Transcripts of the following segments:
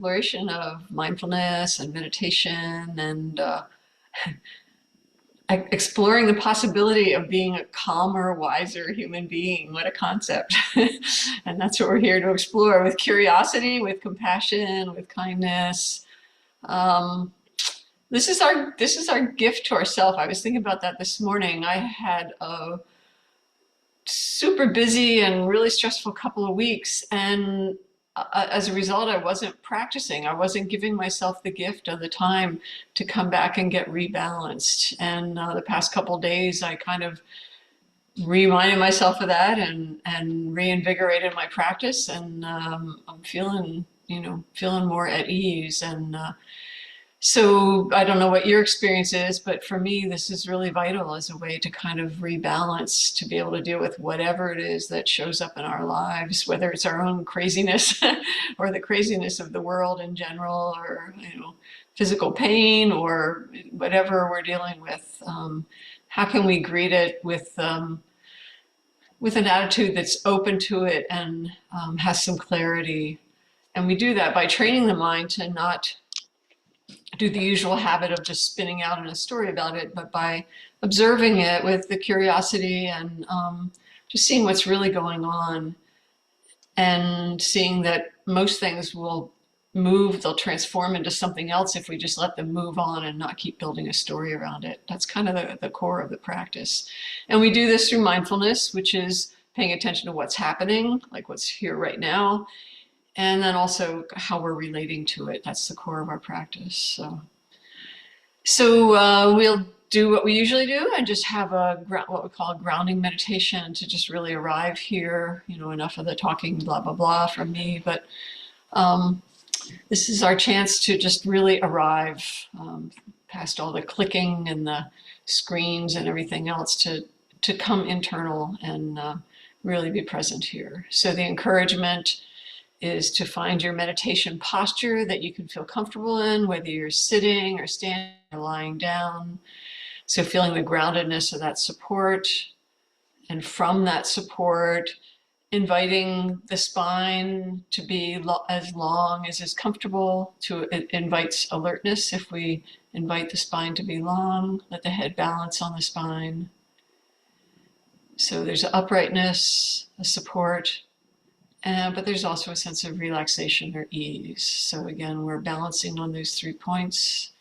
exploration of mindfulness and meditation and exploring the possibility of being a calmer, wiser human being. What a concept. And that's what we're here to explore with curiosity, with compassion, with kindness. Um, this is our gift to ourselves. I was thinking about that this morning. I had a super busy and really stressful couple of weeks, and as a result, I wasn't practicing. I wasn't giving myself the gift of the time to come back and get rebalanced. And the past couple of days, I kind of reminded myself of that and reinvigorated my practice. And I'm feeling more at ease. And so I don't know what your experience is, but for me, this is really vital as a way to kind of rebalance, to be able to deal with whatever it is that shows up in our lives, whether it's our own craziness or the craziness of the world in general, or physical pain or whatever we're dealing with. How can we greet it with an attitude that's open to it and has some clarity? And we do that by training the mind to not do the usual habit of just spinning out in a story about it, but by observing it with the curiosity and just seeing what's really going on, and seeing that most things will move, they'll transform into something else if we just let them move on and not keep building a story around it. That's kind of the core of the practice. And we do this through mindfulness, which is paying attention to what's happening, like what's here right now, and then also how we're relating to it. That's the core of our practice. So we'll do what we usually do and just have what we call a grounding meditation to just really arrive here. Enough of the talking blah, blah, blah from me, but this is our chance to just really arrive past all the clicking and the screens and everything else, to come internal and really be present here. So the encouragement is to find your meditation posture that you can feel comfortable in, whether you're sitting or standing or lying down. So feeling the groundedness of that support, and from that support, inviting the spine to be as long as is comfortable. It invites alertness if we invite the spine to be long. Let the head balance on the spine. So there's an uprightness, a support, but there's also a sense of relaxation or ease. So again, we're balancing on those 3 points.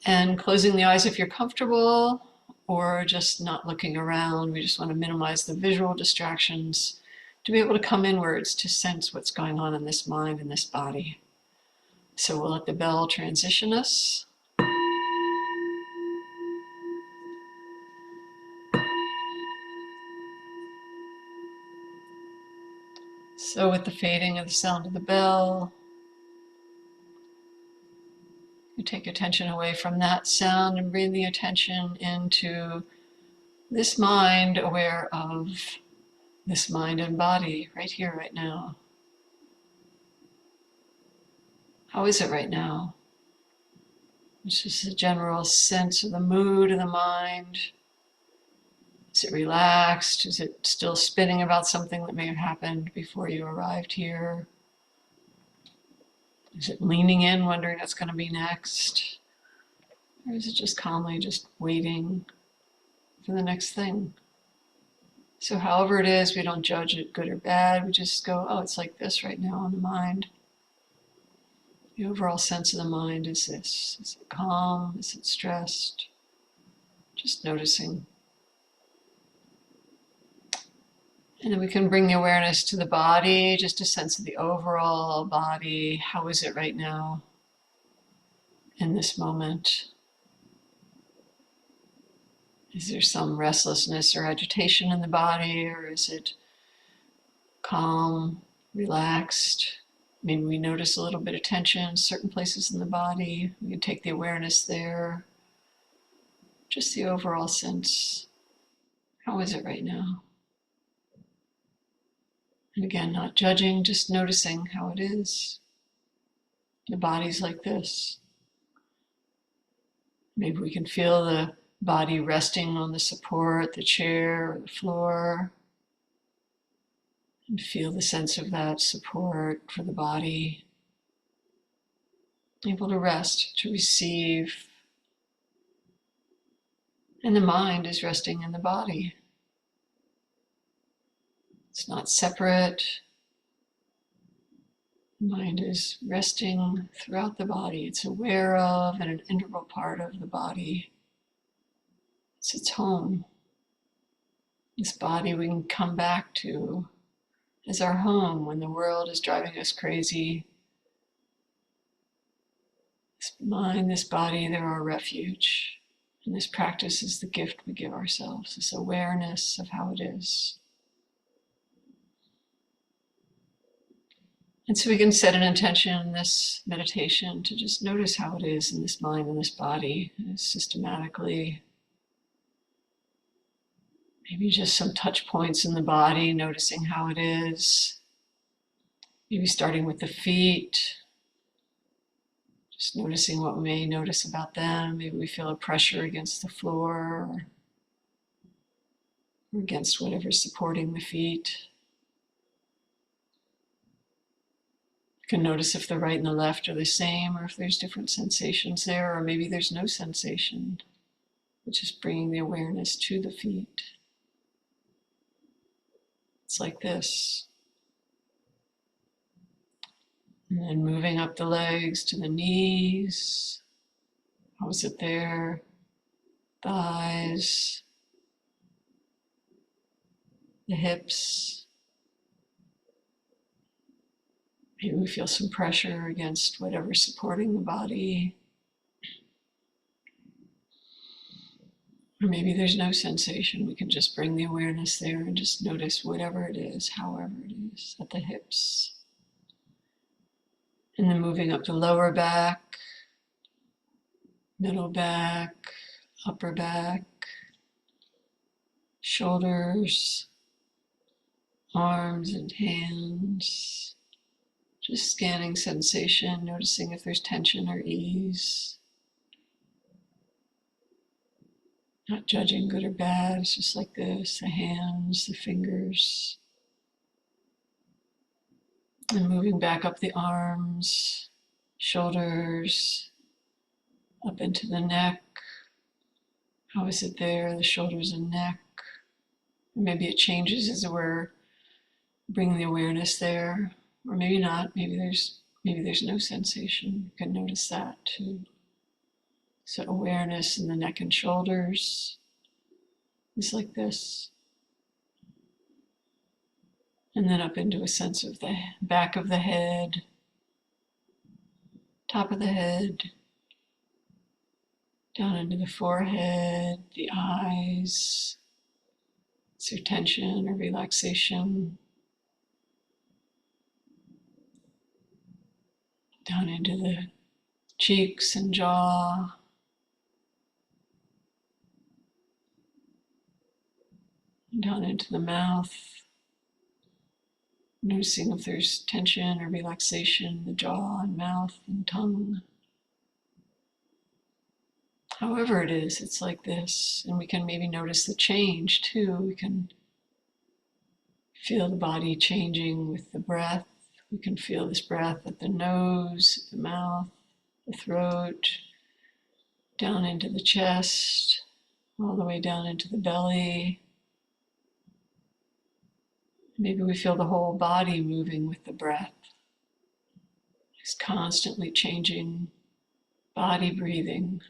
And closing the eyes if you're comfortable, or just not looking around. We just want to minimize the visual distractions, to be able to come inwards, to sense what's going on in this mind and this body. So we'll let the bell transition us. So with the fading of the sound of the bell, you take attention away from that sound and bring the attention into this mind, aware of this mind and body right here, right now. How is it right now? It's just a general sense of the mood of the mind. Is it relaxed? Is it still spinning about something that may have happened before you arrived here? Is it leaning in, wondering what's going to be next? Or is it just calmly just waiting for the next thing? So however it is, we don't judge it good or bad. We just go, oh, it's like this right now in the mind. The overall sense of the mind is this. Is it calm? Is it stressed? Just noticing. And then we can bring the awareness to the body, just a sense of the overall body. How is it right now in this moment? Is there some restlessness or agitation in the body, or is it calm, relaxed? Maybe we notice a little bit of tension in certain places in the body. We can take the awareness there. Just the overall sense. How is it right now? And again, not judging, just noticing how it is. The body's like this. Maybe we can feel the body resting on the support, the chair, or the floor. And feel the sense of that support for the body. able to rest, to receive. And the mind is resting in the body. It's not separate. The mind is resting throughout the body. It's aware of and an integral part of the body. It's its home. This body we can come back to as our home when the world is driving us crazy. This mind, this body, they're our refuge. And this practice is the gift we give ourselves, this awareness of how it is. And so we can set an intention in this meditation to just notice how it is in this mind and this body systematically. Maybe just some touch points in the body, noticing how it is. Maybe starting with the feet. Just noticing what we may notice about them. Maybe we feel a pressure against the floor or against whatever's supporting the feet. You can notice if the right and the left are the same, or if there's different sensations there, or maybe there's no sensation. But just bringing the awareness to the feet. It's like this. And then moving up the legs to the knees. How is it there? Thighs. The hips. Maybe we feel some pressure against whatever's supporting the body. Or maybe there's no sensation. We can just bring the awareness there and just notice whatever it is, however it is, at the hips. And then moving up the lower back, middle back, upper back, shoulders, arms and hands. Just scanning sensation, noticing if there's tension or ease. Not judging good or bad, it's just like this, the hands, the fingers. And moving back up the arms, shoulders, up into the neck. How is it there, the shoulders and neck? Maybe it changes as we're bringing the awareness there, or maybe not, maybe there's no sensation. You can notice that too. So awareness in the neck and shoulders is like this. And then up into a sense of the back of the head, top of the head, down into the forehead, the eyes. Is there tension or relaxation? Down into the cheeks and jaw. Down into the mouth, noticing if there's tension or relaxation in the jaw and mouth and tongue. However it is, it's like this. And we can maybe notice the change too. We can feel the body changing with the breath. We can feel this breath at the nose, the mouth, the throat, down into the chest, all the way down into the belly. Maybe we feel the whole body moving with the breath. It's constantly changing body breathing.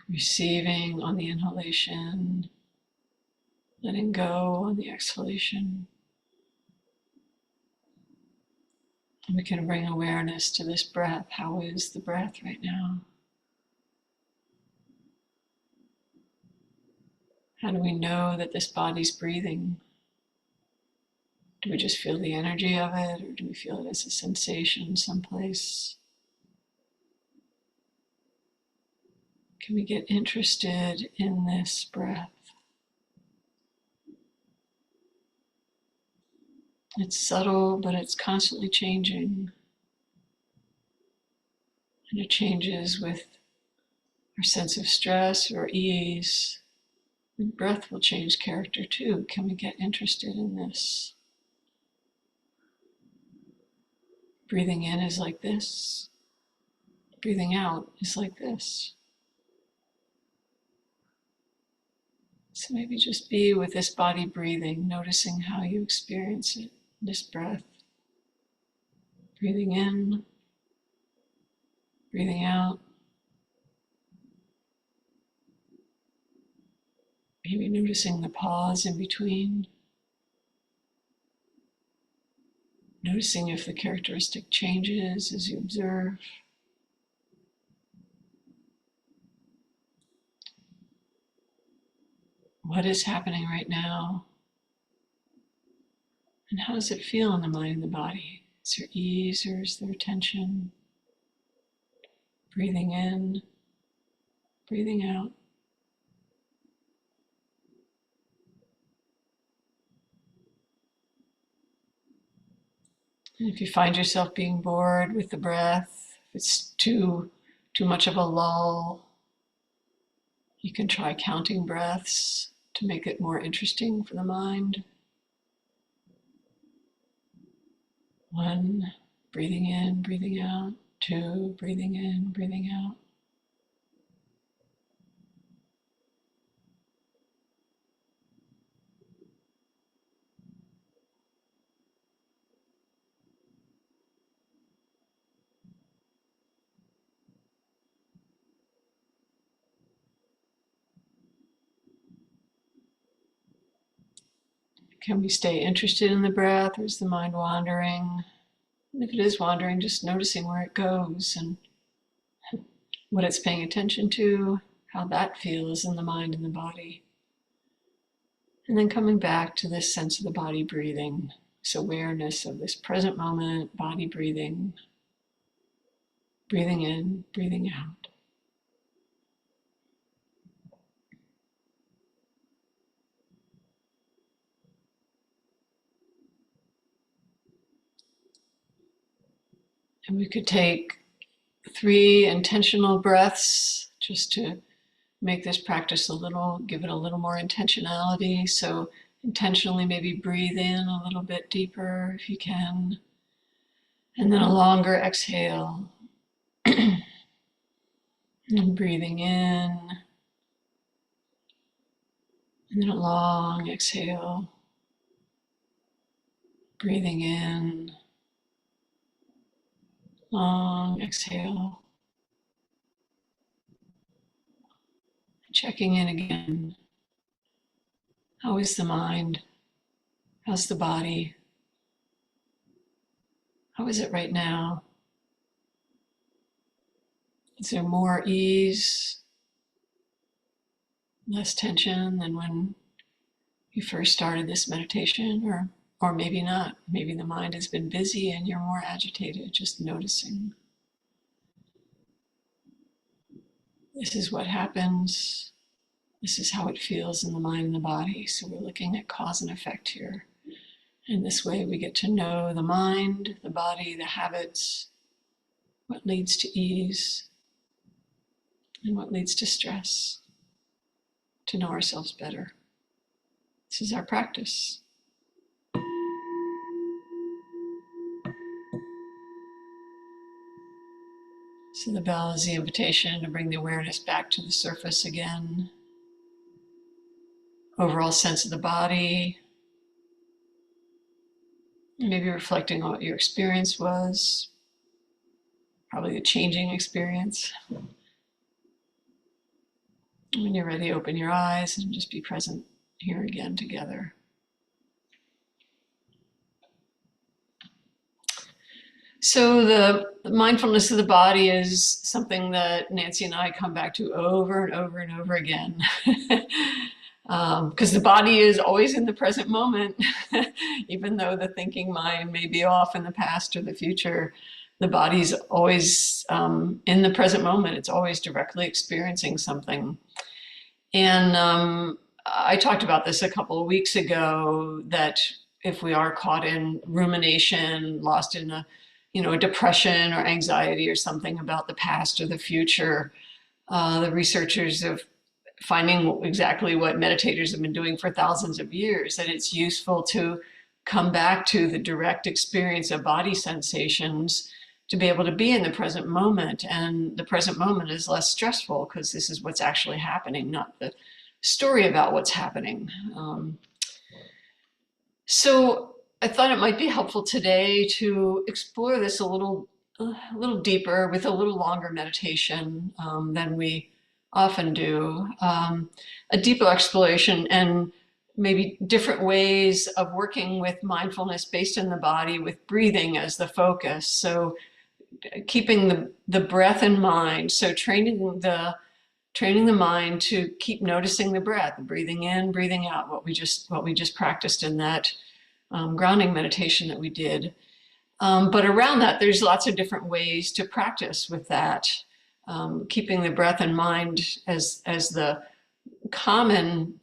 Receiving on the inhalation, letting go on the exhalation. And we can bring awareness to this breath. How is the breath right now? How do we know that this body's breathing? Do we just feel the energy of it, or do we feel it as a sensation someplace? Can we get interested in this breath? It's subtle, but it's constantly changing. And it changes with our sense of stress or ease. And breath will change character too. Can we get interested in this? Breathing in is like this. Breathing out is like this. So maybe just be with this body breathing, noticing how you experience it, this breath. Breathing in, breathing out. Maybe noticing the pause in between. Noticing if the characteristic changes as you observe. What is happening right now? And how does it feel in the mind and the body? Is there ease or is there tension? Breathing in, breathing out. And if you find yourself being bored with the breath, if it's too much of a lull, you can try counting breaths to make it more interesting for the mind. 1, breathing in, breathing out. 2, breathing in, breathing out. Can we stay interested in the breath, or is the mind wandering? And if it is wandering, just noticing where it goes and what it's paying attention to, how that feels in the mind and the body. And then coming back to this sense of the body breathing, this awareness of this present moment, body breathing, breathing in, breathing out. And we could take 3 intentional breaths just to make this practice give it a little more intentionality. So intentionally maybe breathe in a little bit deeper if you can. And then a longer exhale. And breathing in. And then a long exhale. Breathing in. Long exhale. Checking in again. How is the mind? How's the body? How is it right now? Is there more ease, less tension than when you first started this meditation? Or maybe not. Maybe the mind has been busy and you're more agitated, just noticing. This is what happens. This is how it feels in the mind and the body. So we're looking at cause and effect here. And this way we get to know the mind, the body, the habits, what leads to ease, and what leads to stress, to know ourselves better. This is our practice. So the bell is the invitation to bring the awareness back to the surface again. Overall sense of the body. Maybe reflecting on what your experience was. Probably a changing experience. When you're ready, open your eyes and just be present here again together. So the mindfulness of the body is something that Nancy and I come back to over and over and over again. Because the body is always in the present moment, even though the thinking mind may be off in the past or the future. The body's always in the present moment. It's always directly experiencing something. And I talked about this a couple of weeks ago, that if we are caught in rumination, lost in a depression or anxiety or something about the past or the future, the researchers have finding exactly what meditators have been doing for thousands of years, that it's useful to come back to the direct experience of body sensations, to be able to be in the present moment. And the present moment is less stressful because this is what's actually happening, not the story about what's happening. So I thought it might be helpful today to explore this a little deeper with a little longer meditation than we often do. A deeper exploration and maybe different ways of working with mindfulness based in the body with breathing as the focus. So keeping the breath in mind. So training the mind to keep noticing the breath, breathing in, breathing out, what we just practiced in that grounding meditation that we did. But around that, there's lots of different ways to practice with that, keeping the breath in mind as the common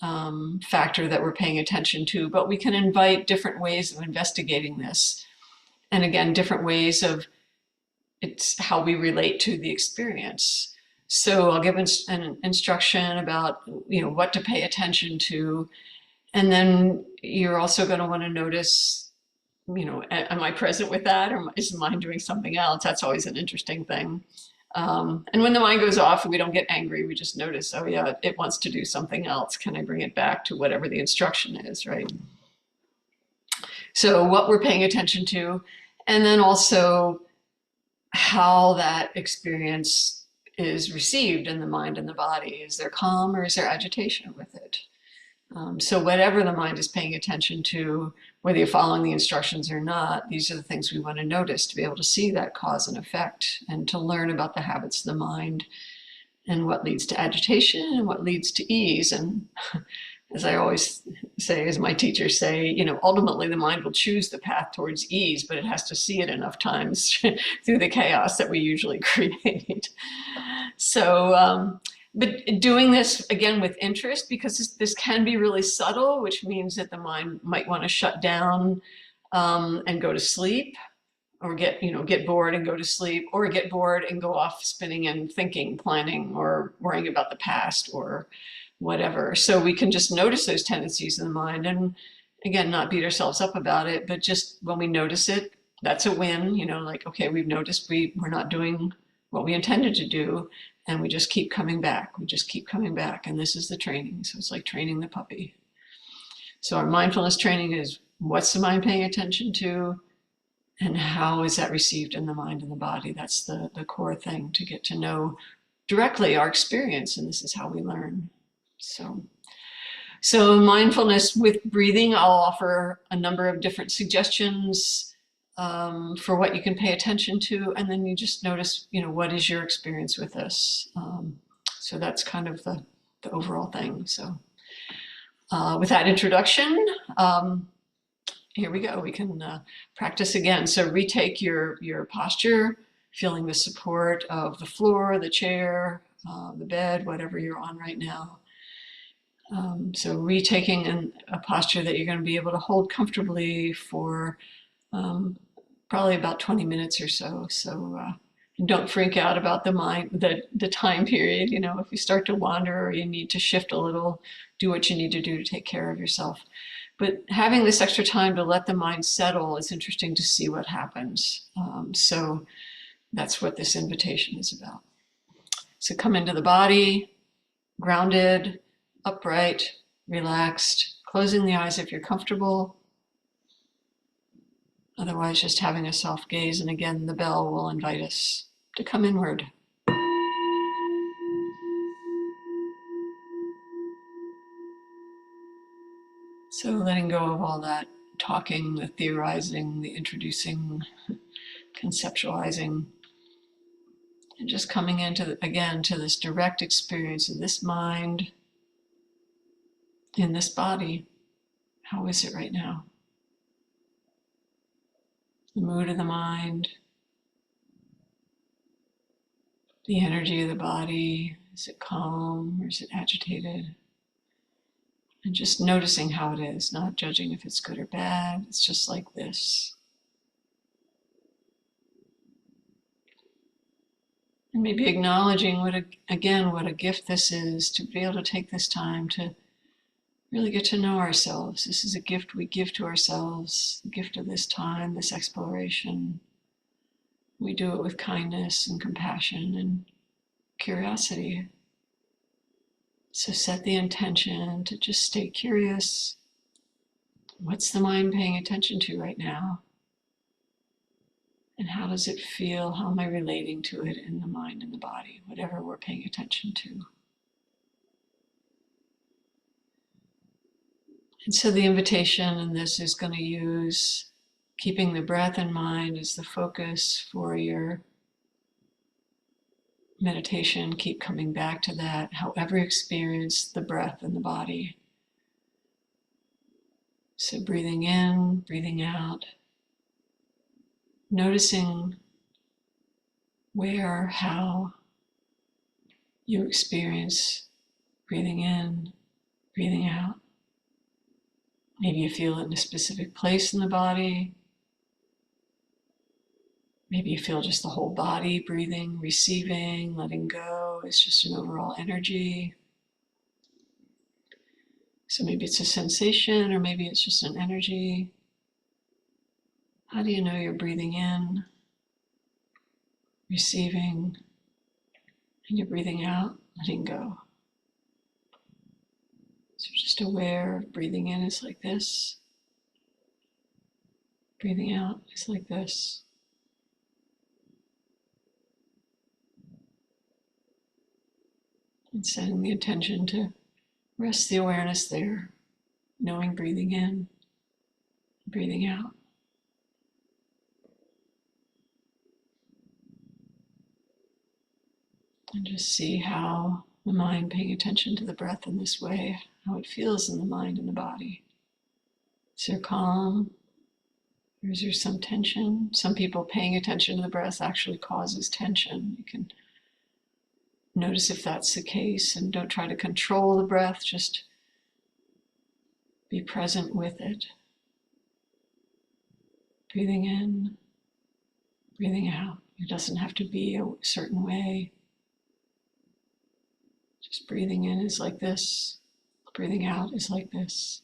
factor that we're paying attention to, but we can invite different ways of investigating this. And again, different ways of it's how we relate to the experience. So I'll give an instruction about, what to pay attention to. And then you're also going to want to notice, am I present with that, or is the mind doing something else? That's always an interesting thing. And when the mind goes off, we don't get angry. We just notice, oh yeah, it wants to do something else. Can I bring it back to whatever the instruction is, right? So what we're paying attention to, and then also how that experience is received in the mind and the body. Is there calm or is there agitation with it? So whatever the mind is paying attention to, whether you're following the instructions or not, these are the things we want to notice to be able to see that cause and effect and to learn about the habits of the mind and what leads to agitation and what leads to ease. And as I always say, as my teachers say, ultimately the mind will choose the path towards ease, but it has to see it enough times through the chaos that we usually create. So, but doing this again with interest, because this can be really subtle, which means that the mind might want to shut down and go to sleep, or get bored and go to sleep, or get bored and go off spinning and thinking, planning, or worrying about the past or whatever. So we can just notice those tendencies in the mind, and again, not beat ourselves up about it, but just when we notice it, that's a win. Like, okay, we've noticed we're not doing what we intended to do, and we just keep coming back. We just keep coming back, and this is the training. So it's like training the puppy. So our mindfulness training is, what's the mind paying attention to, and how is that received in the mind and the body? That's the core thing, to get to know directly our experience, and this is how we learn. So mindfulness with breathing, I'll offer a number of different suggestions for what you can pay attention to, and then you just notice, what is your experience with this? So that's kind of the overall thing. So with that introduction, here we go. We can practice again. So retake your posture, feeling the support of the floor, the chair, the bed, whatever you're on right now. So retaking a posture that you're going to be able to hold comfortably for probably about 20 minutes or so. So and don't freak out about the time period. If you start to wander or you need to shift a little, do what you need to do to take care of yourself. But having this extra time to let the mind settle, it's interesting to see what happens. So that's what this invitation is about. So come into the body, grounded, upright, relaxed, closing the eyes if you're comfortable. Otherwise, just having a soft gaze. And again, the bell will invite us to come inward. So letting go of all that talking, the theorizing, the introducing, conceptualizing, and just coming into, again, to this direct experience of this mind in this body. How is it right now? The mood of the mind, the energy of the body. Is it calm or is it agitated? And just noticing how it is, not judging if it's good or bad. It's just like this. And maybe acknowledging what a gift this is, to be able to take this time to really get to know ourselves. This is a gift we give to ourselves, the gift of this time, this exploration. We do it with kindness and compassion and curiosity. So set the intention to just stay curious. What's the mind paying attention to right now? And how does it feel? How am I relating to it in the mind and the body, whatever we're paying attention to? And so the invitation in this is going to use keeping the breath in mind as the focus for your meditation. Keep coming back to that, however you experience the breath in the body. So breathing in, breathing out, noticing where, how you experience breathing in, breathing out. Maybe you feel it in a specific place in the body. Maybe you feel just the whole body breathing, receiving, letting go. It's just an overall energy. So maybe it's a sensation, or maybe it's just an energy. How do you know you're breathing in, receiving, and you're breathing out, letting go? So just aware of breathing in is like this. Breathing out is like this. And setting the intention to rest the awareness there, knowing breathing in, breathing out. And just see how the mind paying attention to the breath in this way, how it feels in the mind and the body. Is there calm? Or is there some tension? Some people paying attention to the breath actually causes tension. You can notice if that's the case, and don't try to control the breath, just be present with it. Breathing in, breathing out. It doesn't have to be a certain way. Just breathing in is like this. Breathing out is like this.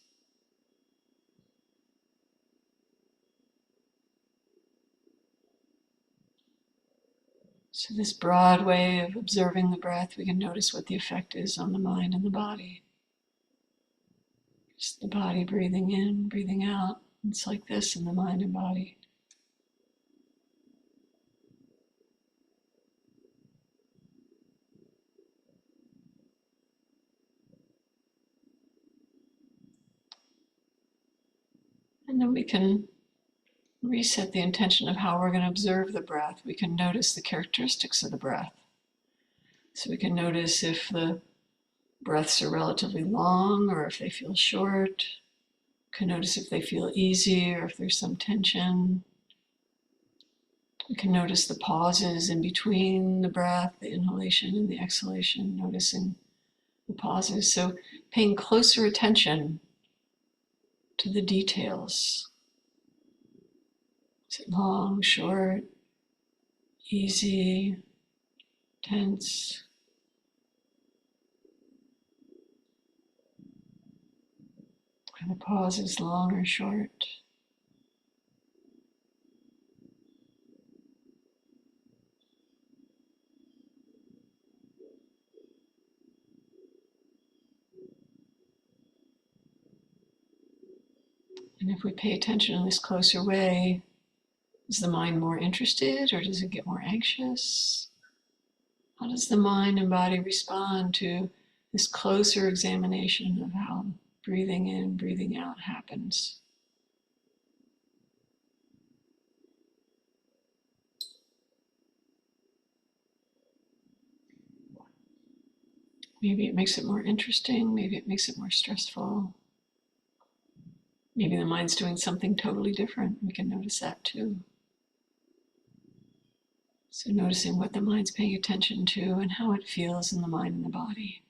So this broad way of observing the breath, we can notice what the effect is on the mind and the body. Just the body breathing in, breathing out. It's like this in the mind and body. And then we can reset the intention of how we're going to observe the breath. We can notice the characteristics of the breath. So we can notice if the breaths are relatively long or if they feel short. We can notice if they feel easy or if there's some tension. We can notice the pauses in between the breath, the inhalation and the exhalation, noticing the pauses. So paying closer attention to the details. Is it long, short, easy, tense? Are the pauses long or short? And if we pay attention in this closer way, is the mind more interested or does it get more anxious? How does the mind and body respond to this closer examination of how breathing in, breathing out happens? Maybe it makes it more interesting, maybe it makes it more stressful. Maybe the mind's doing something totally different. We can notice that too. So noticing what the mind's paying attention to and how it feels in the mind and the body.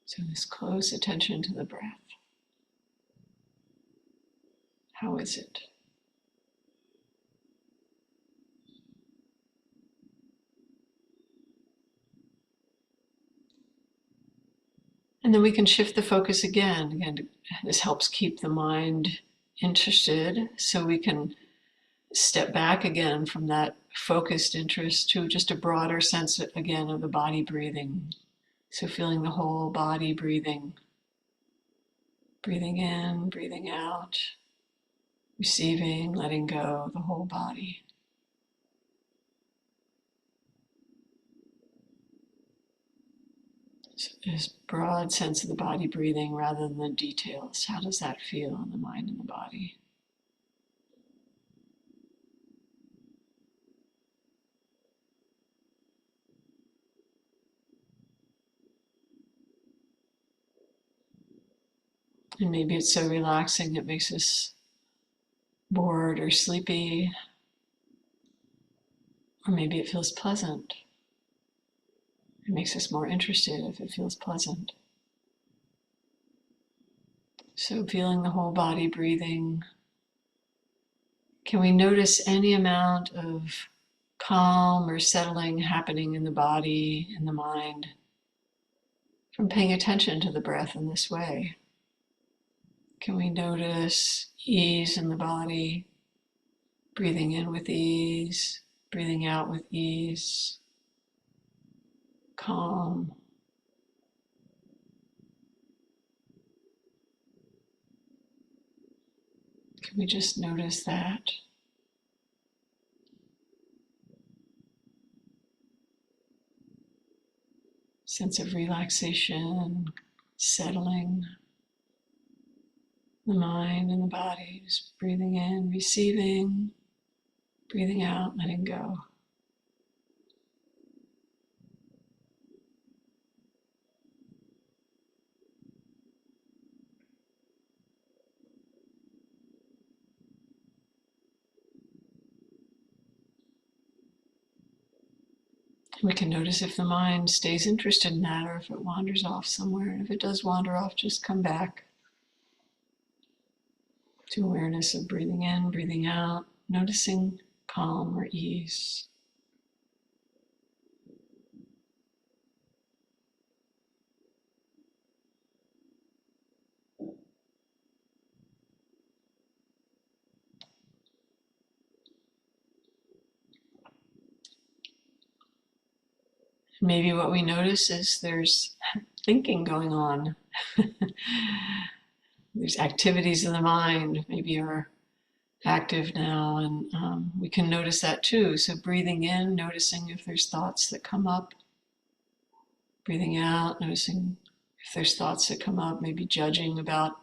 So this close attention to the breath. How is it? And then we can shift the focus again. Again, this helps keep the mind interested, so we can step back again from that focused interest to just a broader sense again of the body breathing. So feeling the whole body breathing. Breathing in, breathing out, receiving, letting go, the whole body. So this broad sense of the body breathing rather than the details. How does that feel in the mind and the body? And maybe it's so relaxing it makes us bored or sleepy, or maybe it feels pleasant. It makes us more interested if it feels pleasant. So feeling the whole body breathing. Can we notice any amount of calm or settling happening in the body, in the mind, from paying attention to the breath in this way? Can we notice ease in the body, breathing in with ease, breathing out with ease, calm? Can we just notice that? Sense of relaxation, settling the mind and the body, just breathing in, receiving, breathing out, letting go. We can notice if the mind stays interested in that or if it wanders off somewhere. And if it does wander off, just come back to awareness of breathing in, breathing out, noticing calm or ease. Maybe what we notice is there's thinking going on. There's activities in the mind maybe are active now, and we can notice that too. So breathing in, noticing if there's thoughts that come up. Breathing out, noticing if there's thoughts that come up, maybe judging about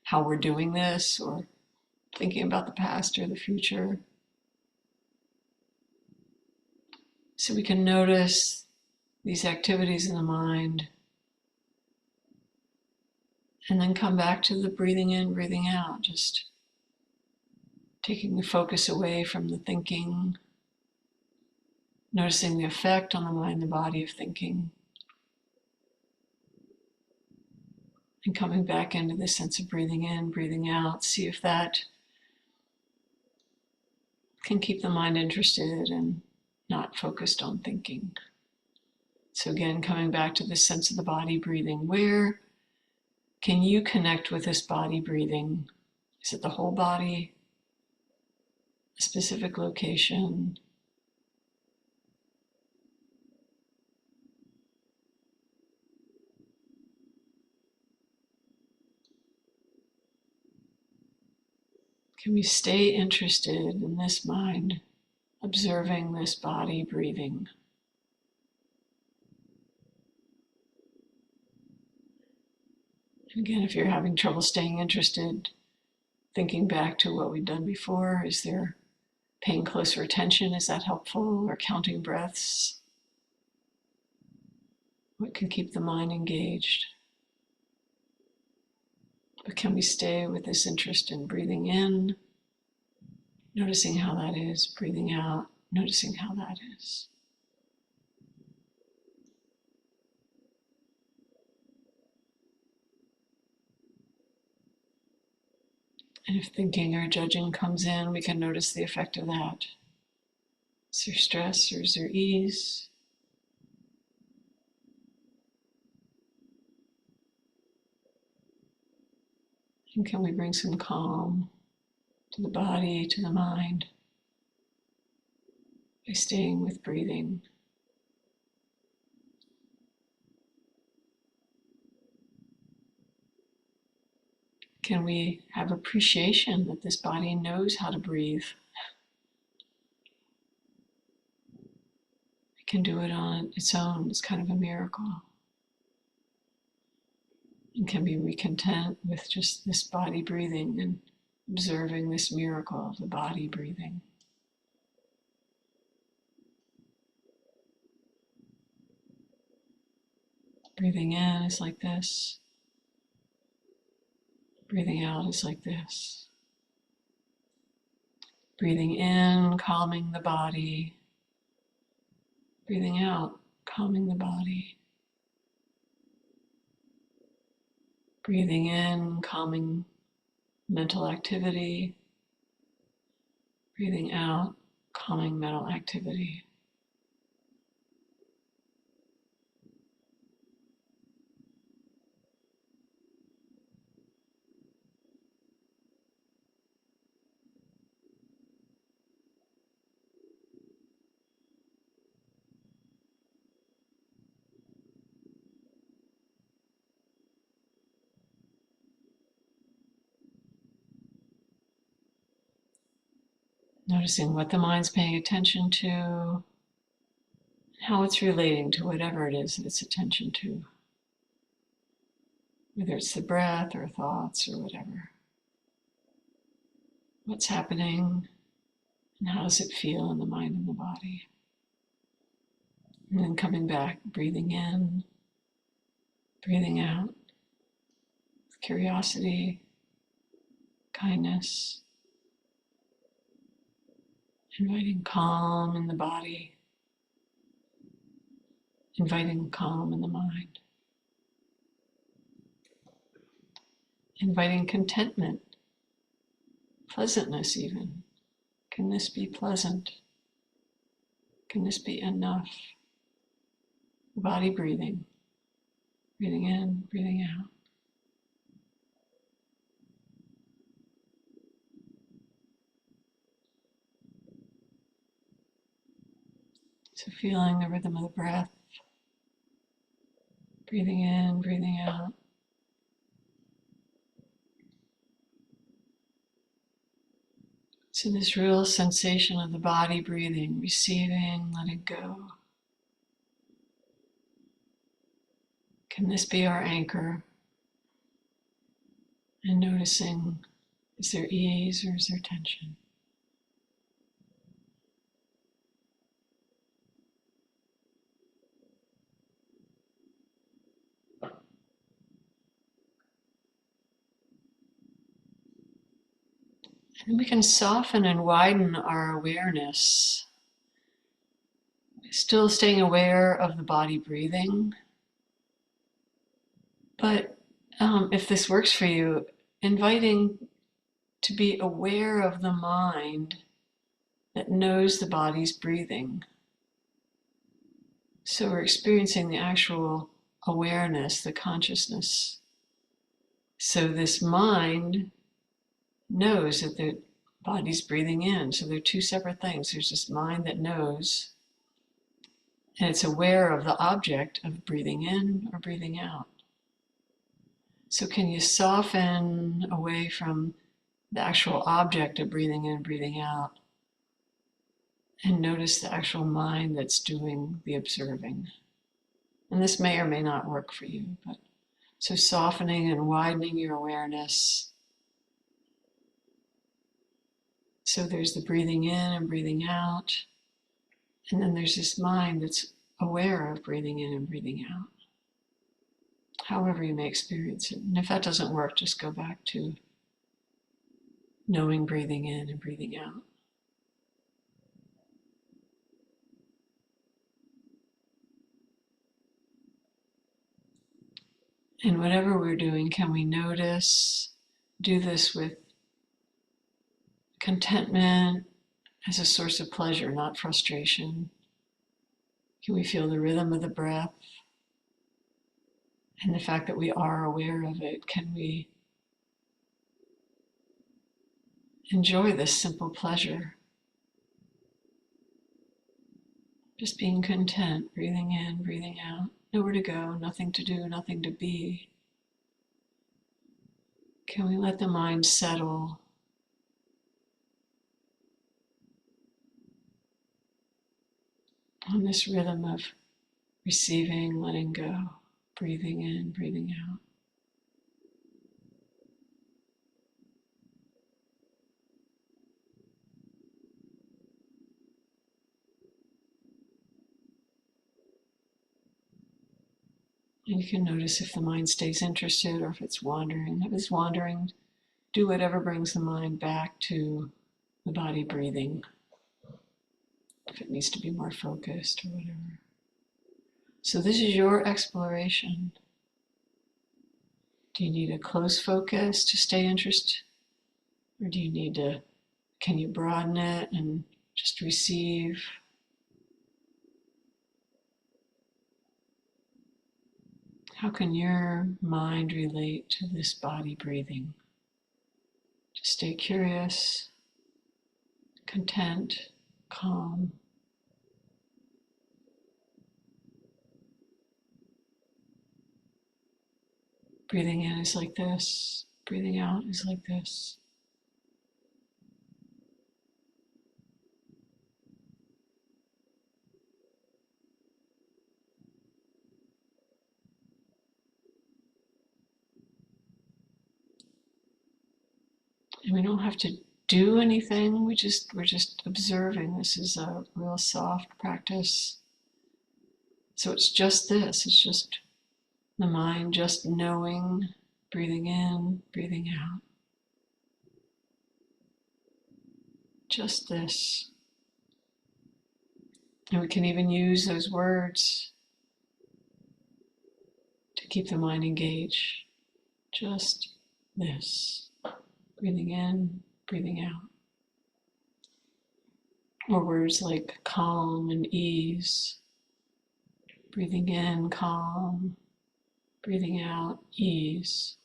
how we're doing this or thinking about the past or the future. So we can notice these activities in the mind and then come back to the breathing in, breathing out, just taking the focus away from the thinking, noticing the effect on the mind and the body of thinking, and coming back into this sense of breathing in, breathing out. See if that can keep the mind interested and not focused on thinking. So again, coming back to this sense of the body breathing. Where can you connect with this body breathing? Is it the whole body? A specific location? Can we stay interested in this mind, observing this body breathing? And again, if you're having trouble staying interested, thinking back to what we've done before, is there paying closer attention? Is that helpful? Or counting breaths? What can keep the mind engaged? But can we stay with this interest in breathing in, noticing how that is, breathing out, noticing how that is? And if thinking or judging comes in, we can notice the effect of that. Is there stress or is there ease? And can we bring some calm to the body, to the mind, by staying with breathing? Can we have appreciation that this body knows how to breathe? It can do it on its own. It's kind of a miracle. And can we content with just this body breathing and observing this miracle of the body breathing? Breathing in is like this. Breathing out is like this. Breathing in, calming the body. Breathing out, calming the body. Breathing in, calming mental activity. Breathing out, calming mental activity. Noticing what the mind's paying attention to, how it's relating to whatever it is that it's attention to, whether it's the breath or thoughts or whatever. What's happening and how does it feel in the mind and the body? And then coming back, breathing in, breathing out, with curiosity, kindness, inviting calm in the body, inviting calm in the mind, inviting contentment, pleasantness even. Can this be pleasant? Can this be enough? Body breathing, breathing in, breathing out. So feeling the rhythm of the breath, breathing in, breathing out. So this real sensation of the body breathing, receiving, letting go. Can this be our anchor? And noticing, is there ease or is there tension? And we can soften and widen our awareness, still staying aware of the body breathing. But if this works for you, inviting to be aware of the mind that knows the body's breathing. So we're experiencing the actual awareness, the consciousness. So this mind knows that the body's breathing in. So they're two separate things. There's this mind that knows, and it's aware of the object of breathing in or breathing out. So can you soften away from the actual object of breathing in and breathing out and notice the actual mind that's doing the observing? And this may or may not work for you, but so softening and widening your awareness. So there's the breathing in and breathing out, and then there's this mind that's aware of breathing in and breathing out, however you may experience it. And if that doesn't work, just go back to knowing breathing in and breathing out. And whatever we're doing, can we notice, do this with contentment as a source of pleasure, not frustration? Can we feel the rhythm of the breath and the fact that we are aware of it? Can we enjoy this simple pleasure. Just being content, breathing in, breathing out. Nowhere to go, nothing to do, nothing to be. Can we let the mind settle on this rhythm of receiving, letting go, breathing in, breathing out? And you can notice if the mind stays interested or if it's wandering. If it's wandering, do whatever brings the mind back to the body breathing. If it needs to be more focused or whatever. So this is your exploration. Do you need a close focus to stay interested? Or do you need to, can you broaden it and just receive? How can your mind relate to this body breathing? To stay curious, content, calm. Breathing in is like this. Breathing out is like this. And we don't have to do anything. We're just observing. This is a real soft practice. So it's just this. It's just the mind just knowing, breathing in, breathing out. Just this. And we can even use those words to keep the mind engaged. Just this. Breathing in, breathing out. Or words like calm and ease. Breathing in, calm. Breathing out, ease.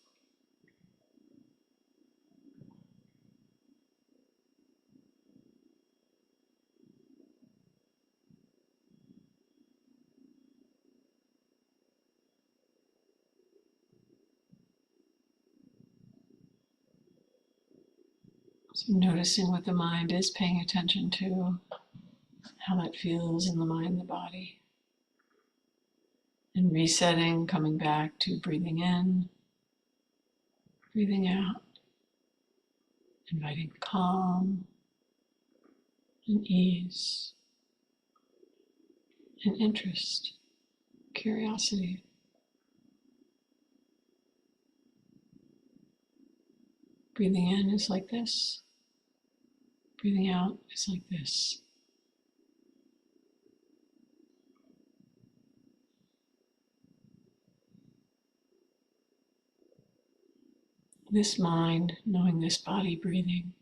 So noticing what the mind is paying attention to, how that feels in the mind and the body. And resetting, coming back to breathing in, breathing out, inviting calm and ease and interest, curiosity. Breathing in is like this. Breathing out is like this. This mind, knowing this body breathing,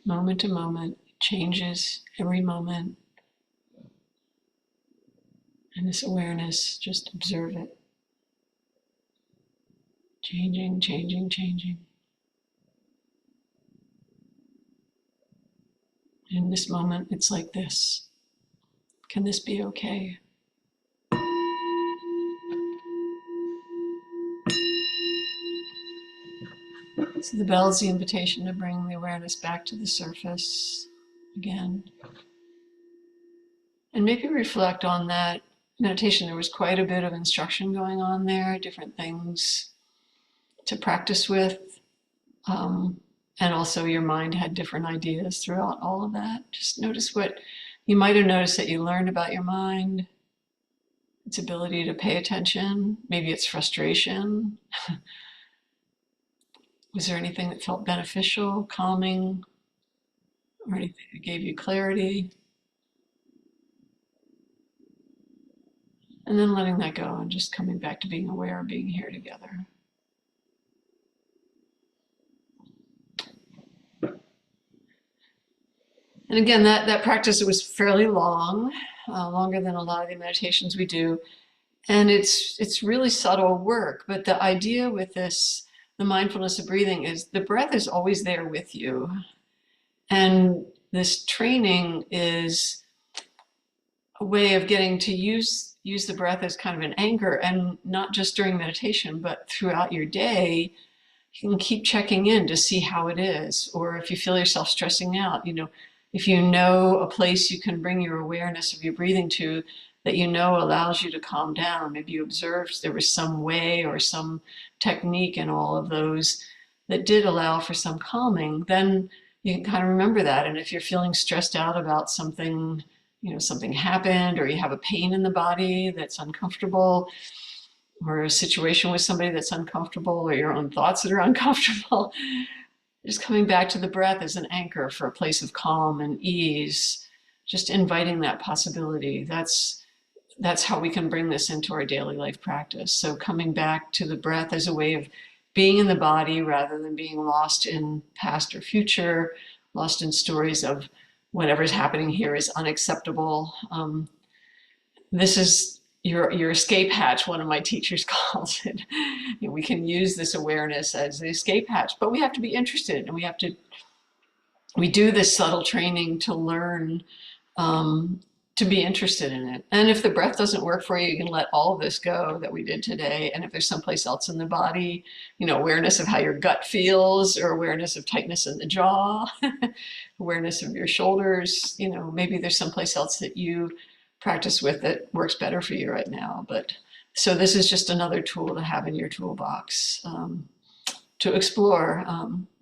moment to moment, changes every moment. And this awareness, just observe it. Changing, changing, changing. In this moment, it's like this. Can this be okay? So the bell is the invitation to bring the awareness back to the surface again. And maybe reflect on that meditation. There was quite a bit of instruction going on there, different things to practice with. And also your mind had different ideas throughout all of that. Just notice what you might have noticed that you learned about your mind, its ability to pay attention, maybe its frustration. Was there anything that felt beneficial, calming, or anything that gave you clarity? And then letting that go and just coming back to being aware of being here together. And again, that practice, it was fairly long, longer than a lot of the meditations we do. And it's really subtle work, but the idea with this, the mindfulness of breathing is the breath is always there with you. And this training is a way of getting to use the breath as kind of an anchor, and not just during meditation, but throughout your day. You can keep checking in to see how it is. Or if you feel yourself stressing out, if you know a place you can bring your awareness of your breathing to that allows you to calm down. Maybe you observed there was some way or some technique in all of those that did allow for some calming, then you can kind of remember that. And if you're feeling stressed out about something, something happened, or you have a pain in the body that's uncomfortable, or a situation with somebody that's uncomfortable, or your own thoughts that are uncomfortable, just coming back to the breath as an anchor for a place of calm and ease, just inviting that possibility. That's how we can bring this into our daily life practice. So coming back to the breath as a way of being in the body rather than being lost in past or future, lost in stories of whatever's happening here is unacceptable. This is your escape hatch, one of my teachers calls it. We can use this awareness as the escape hatch, but we have to be interested, and we do this subtle training to learn to be interested in it. And if the breath doesn't work for you, you can let all of this go that we did today. And if there's someplace else in the body, awareness of how your gut feels, or awareness of tightness in the jaw, awareness of your shoulders, maybe there's someplace else that you practice with that works better for you right now. But so this is just another tool to have in your toolbox to explore.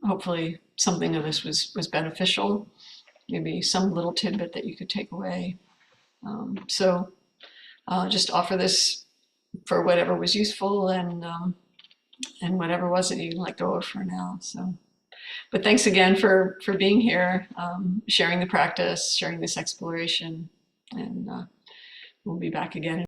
Hopefully something of this was beneficial, maybe some little tidbit that you could take away. So just offer this for whatever was useful, and whatever wasn't, you can let go of for now. So, but thanks again for being here, sharing the practice, sharing this exploration, and we'll be back again.